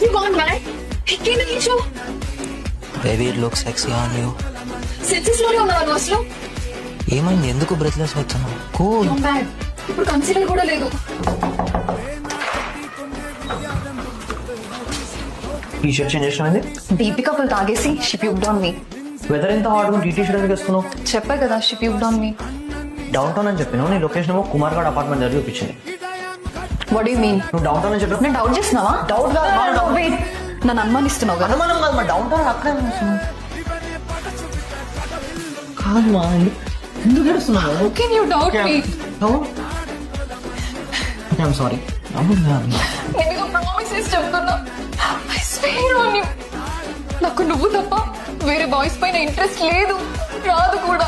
you gone mad? ఎక్కిన కిషో baby it looks sexy on you. Senses లోనే ఉన్నావా నువ్వు అసలు? ఏమైంది, ఎందుకు బ్రెత్లెస్ అవుతున్నావు? కూల్. You're mad. ఇప్పుడు కన్సిడర్ కూడా లేదు. ఈ షర్ట్ చేంజ్ చేసినది దీపిక ఫుల్ తాగేసి she puked on me. Weather ఎంత హాట్ గా టీటీ షర్ట్ వేసుకున్నావు. చెప్పా కదా she puked on me. Downtown అని చెప్పినావు, నీ లొకేషన్ ఏమో కుమార్ గడ్ అపార్ట్మెంట్ దగ్గర చూపించింది. What do you mean? నువ్వు డౌన్ టౌన్ అని చెప్పినావు. నేను డౌట్ చేస్తున్నావా? డౌట్ కాదు, వెయిట్, నన్ను అనుమానిస్తున్నావు కదా? అనుమానం కాదు, మా డౌన్ టౌన్ అక్కడే కాదు మా. ఎందుకు ఏడుస్తున్నావు? How can you doubt me? I'm sorry. నేను ప్రామిస్ చేసి చెప్తున్నా. I swear on you. నాకు నువ్వు తప్ప వేరే బాయ్స్ పైన ఇంట్రెస్ట్ లేదు, రాదు కూడా.